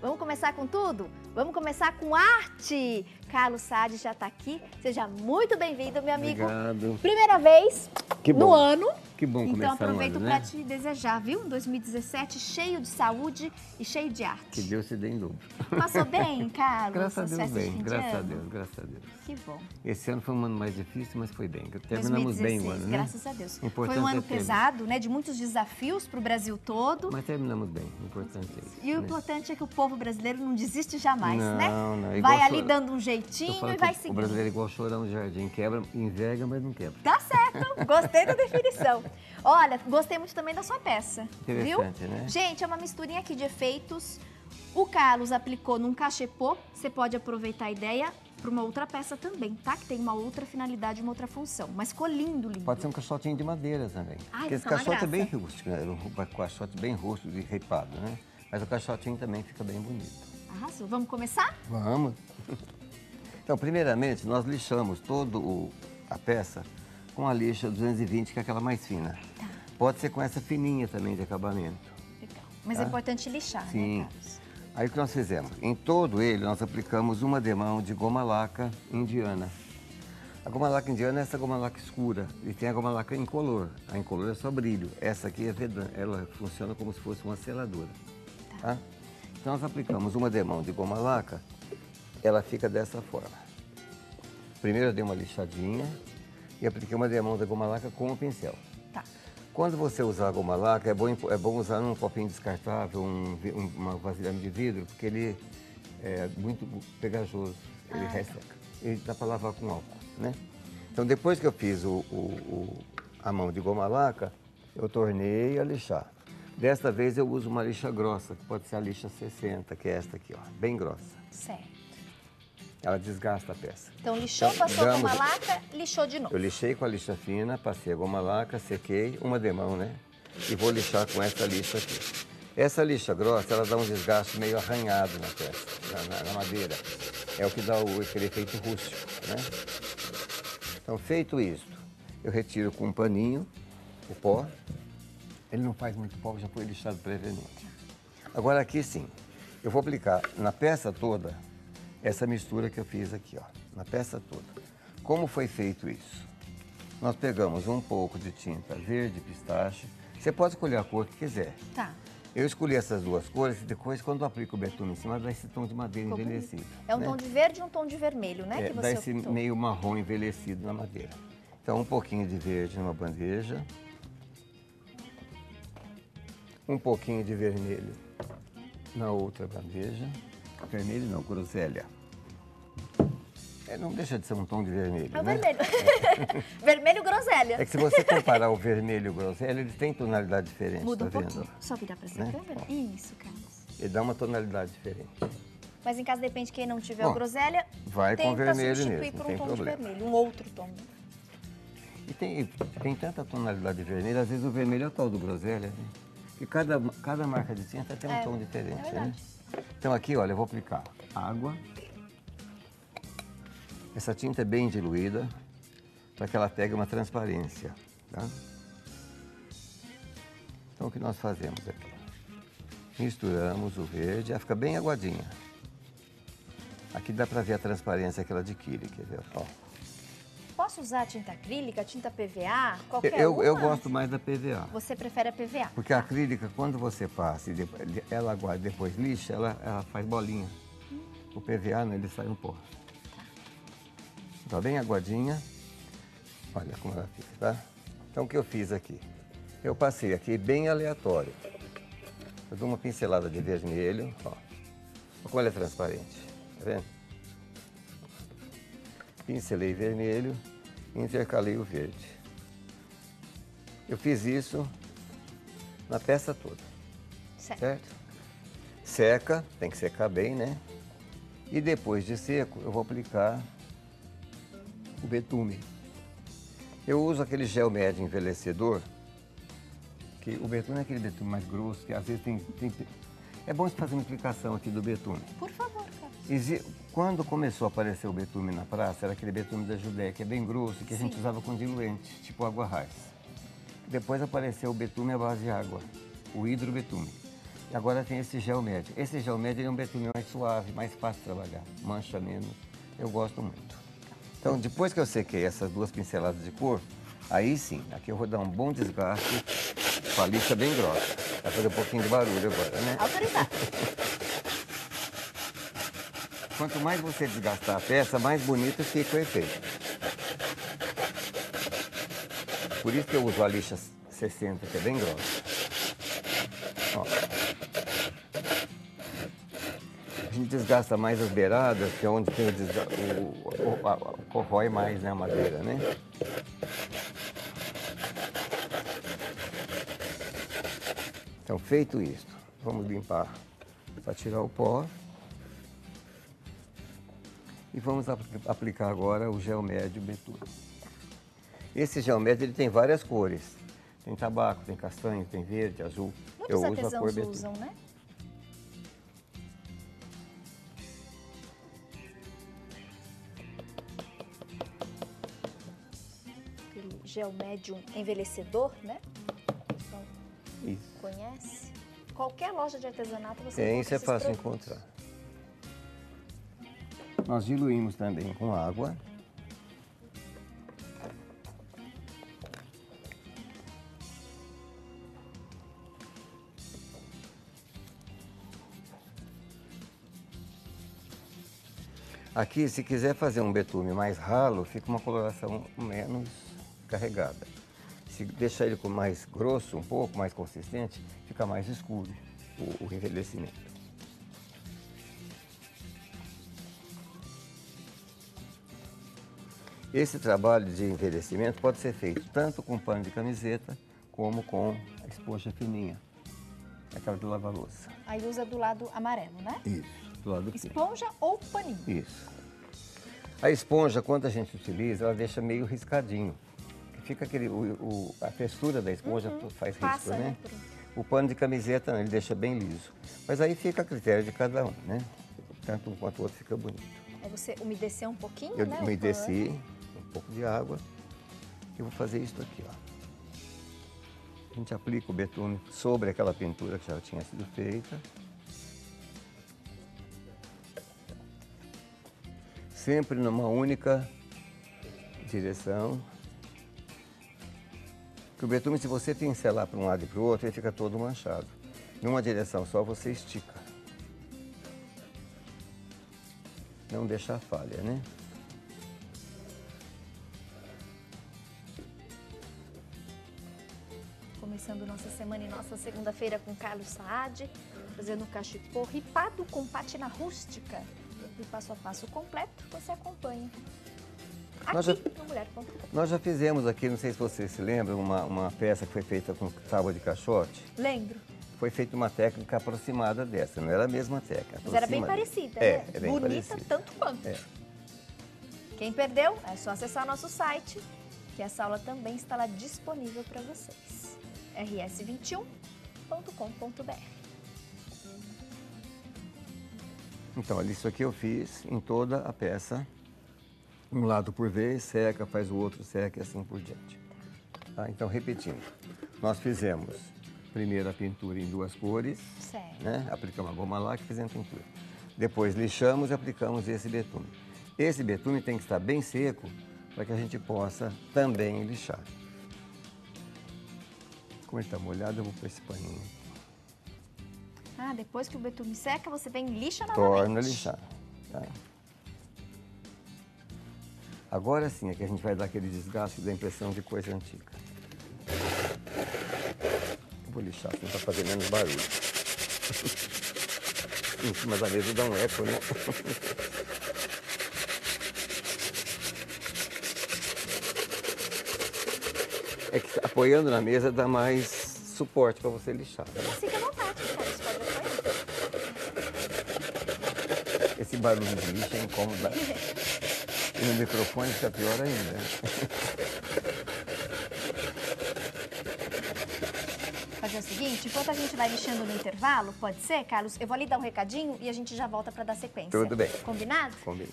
Vamos começar com tudo? Vamos começar com arte! Carlos Saad já está aqui. Seja muito bem-vindo, meu amigo. Obrigado. Primeira vez no ano. Que bom começar Então aproveito o ano, para né? te desejar, viu? 2017 cheio de saúde e cheio de arte. Que Deus te dê em dobro. Passou bem, Carlos? Graças a as Deus festas de bem, fim de graças a ano? Deus, graças a Deus. Que bom. Esse ano foi um ano mais difícil, mas foi bem. Terminamos 2016, bem o ano, né? graças a Deus. Importante Foi um ano é termos. pesado, né? De muitos desafios para o Brasil todo. Mas terminamos bem, o importante é isso. E o né? importante é que o povo brasileiro não desiste jamais, né? Não, igual Vai ali chorão. dando um Eu jeitinho falo e que vai o seguindo. brasileiro é igual chorão no jardim, quebra, enverga, mas não quebra. Tá certo, gostei da definição. Olha, gostei muito também da sua peça, viu? Interessante, né? Gente, é uma misturinha aqui de efeitos. O Carlos aplicou num cachepô, você pode aproveitar a ideia para uma outra peça também, tá? Que tem uma outra finalidade, uma outra função. Mas ficou lindo, lindo. Pode ser um caixotinho de madeira também. Ai, Porque esse fica uma caixote é bem graça. rústico, né? Um caixote bem rústico e reipado, né? Mas o caixotinho também fica bem bonito. Arrasou. Vamos começar? Vamos. Então, primeiramente, nós lixamos toda a peça com a lixa 220, que é aquela mais fina. Tá. Pode ser com essa fininha também de acabamento. Legal. Mas Tá. é importante lixar, Sim. né, Carlos? Aí o que nós fizemos? Em todo ele, nós aplicamos uma demão de goma laca indiana. A goma laca indiana é essa goma laca escura. E tem a goma laca incolor. A incolor é só brilho. Essa aqui é vedã. Ela funciona como se fosse uma seladora. Tá? Então nós aplicamos uma demão de goma laca. Ela fica dessa forma. Primeiro eu dei uma lixadinha e apliquei uma demão da goma laca com o pincel. Tá. Quando você usar a goma laca, é bom usar num copinho descartável, uma vasilhame de vidro, porque ele é muito pegajoso, ele resseca. E dá para lavar com álcool, né? Então, depois que eu fiz a mão de goma laca, eu tornei a lixar. Desta vez eu uso uma lixa grossa, que pode ser a lixa 60, que é esta aqui, ó, bem grossa. Certo. Ela desgasta a peça. Então, lixou, Então, passou com uma damos- laca, lixou de novo. Eu lixei com a lixa fina, passei a goma laca, sequei, uma demão, né? E vou lixar com essa lixa aqui. Essa lixa grossa, ela dá um desgaste meio arranhado na peça, na madeira. É o que dá aquele efeito rústico, né? Então, feito isto, eu retiro com um paninho o pó. Ele não faz muito pó, já foi lixado previamente. Agora aqui sim, eu vou aplicar na peça toda essa mistura que eu fiz aqui, ó, na peça toda. Como foi feito isso? Nós pegamos um pouco de tinta verde pistache. Você pode escolher a cor que quiser. Tá. Eu escolhi essas duas cores e depois, quando eu aplico o betume em cima, dá esse tom de madeira Ficou envelhecido. É um né? tom de verde e um tom de vermelho, né? Que Dá você esse optou. meio marrom envelhecido na madeira. Então, um pouquinho de verde numa bandeja. Um pouquinho de vermelho na outra bandeja. Vermelho não, groselha. Não deixa de ser um tom de vermelho, É o né? vermelho. Vermelho groselha. É que se você comparar o vermelho e o groselha, eles têm tonalidade diferente, Muda tá um vendo? pouquinho. Só virar pra essa Né? câmera. Isso, Carlos. Ele dá uma tonalidade diferente. Mas em caso, depende, quem não tiver Bom, o groselha, vai com tenta vermelho substituir mesmo, por não um tem tom problema. de vermelho, um outro tom. E tem tanta tonalidade de vermelho, às vezes o vermelho é o tal do groselha, né? E cada marca de tinta tem um tom diferente, né? verdade. Então aqui, olha, eu vou aplicar água. Essa tinta é bem diluída, para que ela pegue uma transparência, tá? Então o que nós fazemos aqui? Misturamos o verde, ela fica bem aguadinha. Aqui dá para ver a transparência que ela adquire, quer ver? Ó. Posso usar tinta acrílica, tinta PVA, qualquer Eu uma? gosto mais da PVA. Você prefere a PVA? Porque a acrílica, quando você passa e ela aguarda e depois lixa, ela faz bolinha. O PVA, né, ele sai um pó. Tá bem aguadinha. Olha como ela fica, tá? Então, o que eu fiz aqui? Eu passei aqui bem aleatório. Eu dou uma pincelada de vermelho, ó. Olha como ela é transparente, tá vendo? Pincelei vermelho e intercalei o verde. Eu fiz isso na peça toda, Certo. certo? Seca, tem que secar bem, né? E depois de seco, eu vou aplicar o betume. Eu uso aquele gel médio envelhecedor, que o betume é aquele betume mais grosso, que às vezes tem... É bom você fazer uma explicação aqui do betume. Por favor, Carlos. Quando começou a aparecer o betume na praça, era aquele betume da Judéia, que é bem grosso, que a gente Sim. usava com diluente, tipo água raiz. Depois apareceu o betume à base de água, o hidrobetume. Agora tem esse gel médio. Esse gel médio é um betume mais suave, mais fácil de trabalhar, mancha menos. Eu gosto muito. Então, depois que eu sequei essas 2 pinceladas de cor, aí sim, aqui eu vou dar um bom desgaste com a lixa bem grossa. Vai fazer um pouquinho de barulho agora, né? Autorizado. Quanto mais você desgastar a peça, mais bonito fica o efeito. Por isso que eu uso a lixa 60, que é bem grossa. Ó. A gente desgasta mais as beiradas, que é onde tem corrói mais, né, a madeira, né? Então, feito isso, vamos limpar para tirar o pó. E vamos aplicar agora o gel médio betume. Esse gel médio ele tem várias cores. Tem tabaco, tem castanho, tem verde, azul. Muitos artesãos usam, né? Aquele gel médio envelhecedor, né? O pessoal conhece. Qualquer loja de artesanato você tem, encontra isso é esses fácil de produtos. encontrar. Nós diluímos também com água. Aqui, se quiser fazer um betume mais ralo, fica uma coloração menos carregada. Se deixar ele mais grosso, um pouco mais consistente, fica mais escuro o envelhecimento. Esse trabalho de envelhecimento pode ser feito tanto com pano de camiseta como com a esponja fininha, aquela de lavar louça. Aí usa do lado amarelo, né? Isso, do lado fino. Esponja ou paninho? Isso. A esponja, quando a gente utiliza, ela deixa meio riscadinho. Fica a textura da esponja faz risco, Passa, né? Por... O pano de camiseta, não, ele deixa bem liso. Mas aí fica a critério de cada um, né? Tanto um quanto o outro fica bonito. Aí você umedeceu um pouquinho, Eu né? umedeci, um pouco de água. E vou fazer isso aqui, ó. A gente aplica o betume sobre aquela pintura que já tinha sido feita. Sempre numa única direção. Porque o betume, se você pincelar para um lado e para o outro, ele fica todo manchado. Numa direção só, você estica. Não deixa falha, né? Começando nossa semana e nossa segunda-feira com Carlos Saad, fazendo cachepô ripado com pátina rústica. E passo a passo completo, você acompanha aqui no Mulher.com. Nós já fizemos aqui, não sei se você se lembra, uma peça que foi feita com tábua de caixote. Lembro. Foi feita uma técnica aproximada dessa, não era a mesma técnica. Mas era bem parecida, né? É bem bonita parecida. tanto quanto. É. Quem perdeu, é só acessar nosso site, que essa aula também está lá disponível para vocês. rs21.com.br. Então, olha, isso aqui eu fiz em toda a peça. Um lado por vez, seca, faz o outro, seca e assim por diante. Tá? Então, repetindo. Nós fizemos primeiro a pintura em 2 cores. Certo. Né? Aplicamos a goma laca e fizemos pintura. Depois lixamos e aplicamos esse betume. Esse betume tem que estar bem seco para que a gente possa também lixar. Como ele está molhado, eu vou pôr esse paninho. Ah, depois que o betume seca, você vem e lixa novamente. Torna a lixar. Tá? Agora sim é que a gente vai dar aquele desgaste da impressão de coisa antiga. Eu vou lixar assim para fazer menos barulho. Em cima da mesa dá um eco, né? É que apoiando na mesa dá mais suporte para você lixar. Né? Fica à vontade, cara. Você pode apoiar. Esse barulho de lixo é incômodo. E no microfone fica pior ainda. Fazer o seguinte, enquanto a gente vai lixando no intervalo, pode ser, Carlos? Eu vou ali dar um recadinho e a gente já volta para dar sequência. Tudo bem. Combinado? Combinado.